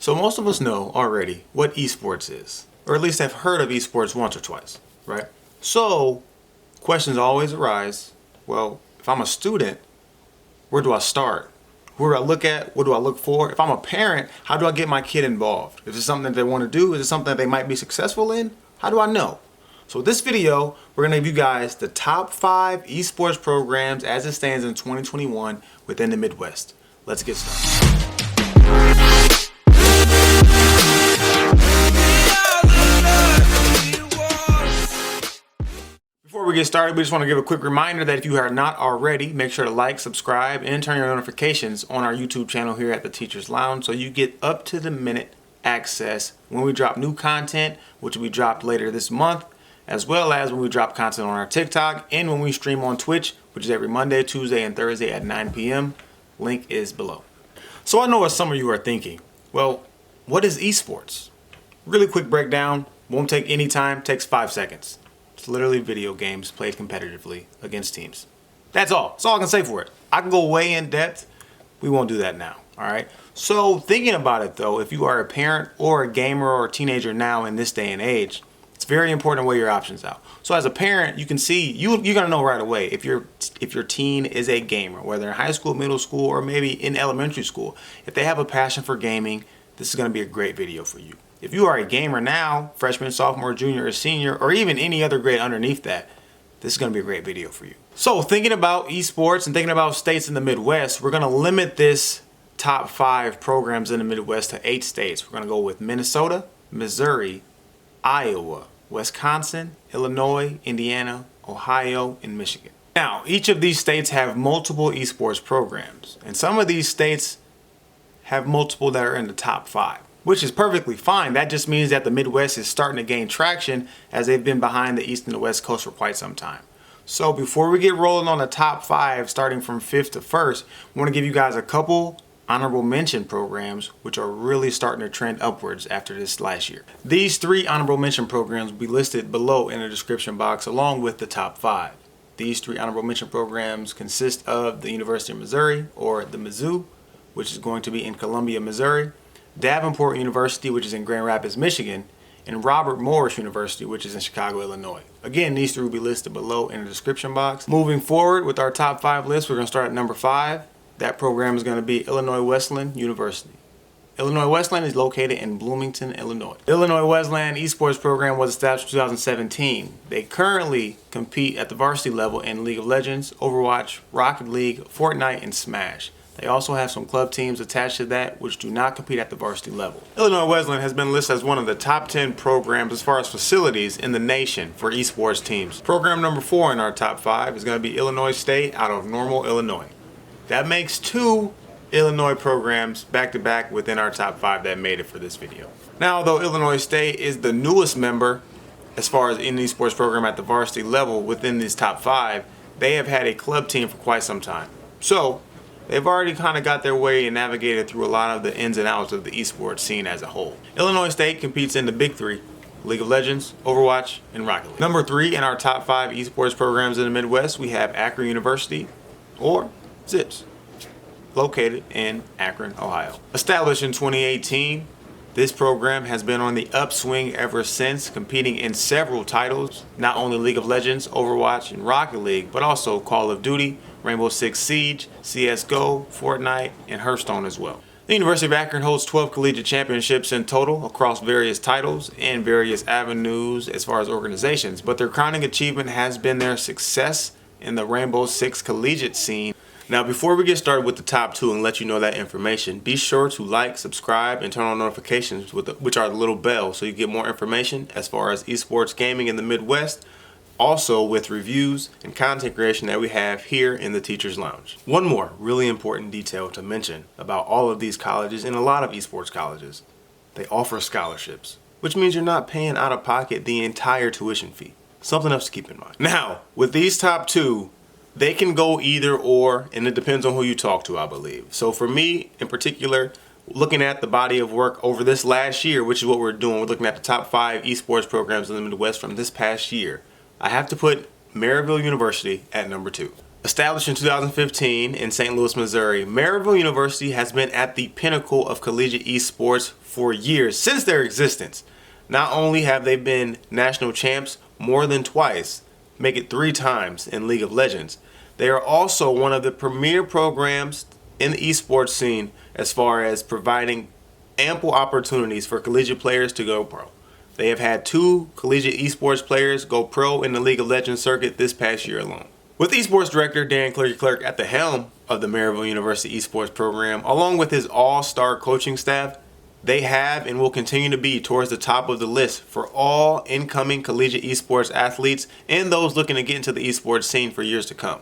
So most of us know already what esports is, or at least have heard of esports once or twice, right? So questions always arise. Well, if I'm a student, where do I start? Where do I look at? What do I look for? If I'm a parent, how do I get my kid involved? If it's something that they want to do, is it something that they might be successful in? How do I know? So this video, we're going to give you guys the top 5 esports programs as it stands in 2021 within the Midwest. Let's get started. Before we get started, we just want to give a quick reminder that if you are not already, make sure to like, subscribe, and turn your notifications on our YouTube channel here at the Teachers Lounge so you get up to the minute access when we drop new content, which will be dropped later this month, as well as when we drop content on our TikTok and when we stream on Twitch, which is every Monday, Tuesday, and Thursday at 9 p.m. Link is below. So I know what some of you are thinking. Well, what is esports? Really quick breakdown, won't take any time, takes 5 seconds. It's literally video games played competitively against teams. That's all. That's all I can say for it. I can go way in depth. We won't do that now, all right? So thinking about it though, if you are a parent or a gamer or a teenager now in this day and age, it's very important to weigh your options out. So as a parent, you can see, you're gonna know right away if your teen is a gamer, whether in high school, middle school, or maybe in elementary school. If they have a passion for gaming, this is gonna be a great video for you. If you are a gamer now, freshman, sophomore, junior, or senior, or even any other grade underneath that, this is gonna be a great video for you. So thinking about esports and thinking about states in the Midwest, we're gonna limit this top 5 programs in the Midwest to 8 states. We're gonna go with Minnesota, Missouri, Iowa, Wisconsin, Illinois, Indiana, Ohio, and Michigan. Now, each of these states have multiple esports programs, and some of these states have multiple that are in the top 5, which is perfectly fine. That just means that the Midwest is starting to gain traction as they've been behind the East and the West Coast for quite some time. So before we get rolling on the top 5, starting from 5th to 1st, I want to give you guys a couple honorable mention programs which are really starting to trend upwards after this last year. These 3 honorable mention programs will be listed below in the description box along with the top 5. These 3 honorable mention programs consist of the University of Missouri, or the Mizzou, which is going to be in Columbia, Missouri, Davenport University, which is in Grand Rapids, Michigan, and Robert Morris University, which is in Chicago, Illinois. Again, these 3 will be listed below in the description box. Moving forward with our top 5 list, we're going to start at number 5. That program is going to be Illinois Wesleyan University. Illinois Wesleyan is located in Bloomington, Illinois. The Illinois Wesleyan Esports program was established in 2017. They currently compete at the varsity level in League of Legends, Overwatch, Rocket League, Fortnite, and Smash. They also have some club teams attached to that which do not compete at the varsity level. Illinois Wesleyan has been listed as one of the top 10 programs as far as facilities in the nation for esports teams. Program number 4 in our top 5 is going to be Illinois State out of Normal, Illinois. That makes 2 Illinois programs back to back within our top 5 that made it for this video. Now, though Illinois State is the newest member as far as in the esports program at the varsity level within these top 5, they have had a club team for quite some time. So they've already kind of got their way and navigated through a lot of the ins and outs of the esports scene as a whole. Illinois State competes in the big 3, League of Legends, Overwatch, and Rocket League. Number 3 in our top 5 esports programs in the Midwest, we have Akron University, or Zips, located in Akron, Ohio. Established in 2018, this program has been on the upswing ever since, competing in several titles, not only League of Legends, Overwatch, and Rocket League, but also Call of Duty, Rainbow Six Siege, CSGO, Fortnite, and Hearthstone as well. The University of Akron holds 12 collegiate championships in total across various titles and various avenues as far as organizations, but their crowning achievement has been their success in the Rainbow Six collegiate scene. Now, before we get started with the top 2 and let you know that information, be sure to like, subscribe, and turn on notifications, which are the little bell, so you get more information as far as esports gaming in the Midwest, also with reviews and content creation that we have here in the Teachers Lounge. One more really important detail to mention about all of these colleges and a lot of esports colleges. They offer scholarships, which means you're not paying out of pocket the entire tuition fee. Something else to keep in mind. Now, with these top 2, they can go either or, and it depends on who you talk to, I believe. So for me in particular, looking at the body of work over this last year, which is what we're doing, we're looking at the top 5 esports programs in the Midwest from this past year, I have to put Maryville University at number 2. Established in 2015 in St. Louis, Missouri, Maryville University has been at the pinnacle of collegiate esports for years since their existence. Not only have they been national champs more than twice, make it 3 times in League of Legends, they are also one of the premier programs in the esports scene as far as providing ample opportunities for collegiate players to go pro. They have had 2 collegiate esports players go pro in the League of Legends circuit this past year alone. With Esports Director Dan Clark at the helm of the Maryville University Esports program, along with his all-star coaching staff, they have and will continue to be towards the top of the list for all incoming collegiate esports athletes and those looking to get into the esports scene for years to come.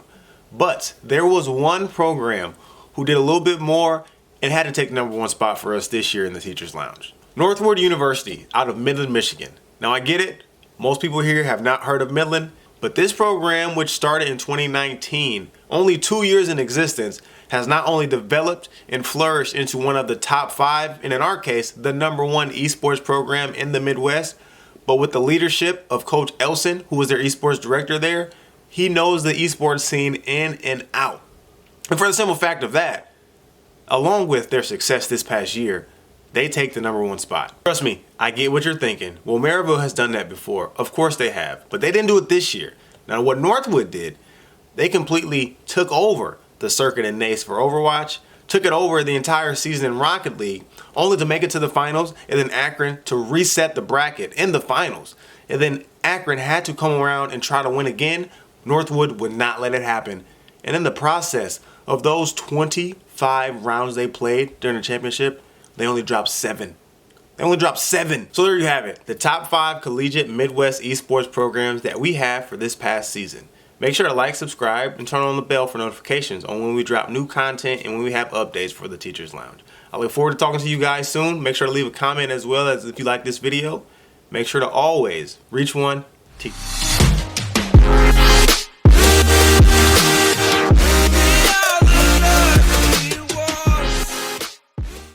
But there was one program who did a little bit more and had to take the #1 spot for us this year in the Teachers Lounge. Northwood University out of Midland, Michigan. Now I get it, most people here have not heard of Midland, but this program, which started in 2019, only 2 years in existence, has not only developed and flourished into one of the top 5, and in our case, the #1 esports program in the Midwest, but with the leadership of Coach Elson, who was their esports director there, he knows the esports scene in and out. And for the simple fact of that, along with their success this past year, they take the #1 spot. Trust me, I get what you're thinking. Well, Maryville has done that before. Of course they have, but they didn't do it this year. Now what Northwood did, they completely took over the circuit in NACE for Overwatch, took it over the entire season in Rocket League, only to make it to the finals, and then Akron to reset the bracket in the finals. And then Akron had to come around and try to win again. Northwood would not let it happen. And in the process of those 25 rounds they played during the championship, they only dropped 7. They only dropped 7. So there you have it. The top 5 collegiate Midwest esports programs that we have for this past season. Make sure to like, subscribe, and turn on the bell for notifications on when we drop new content and when we have updates for the Teachers Lounge. I look forward to talking to you guys soon. Make sure to leave a comment as well as if you like this video. Make sure to always reach one, teach.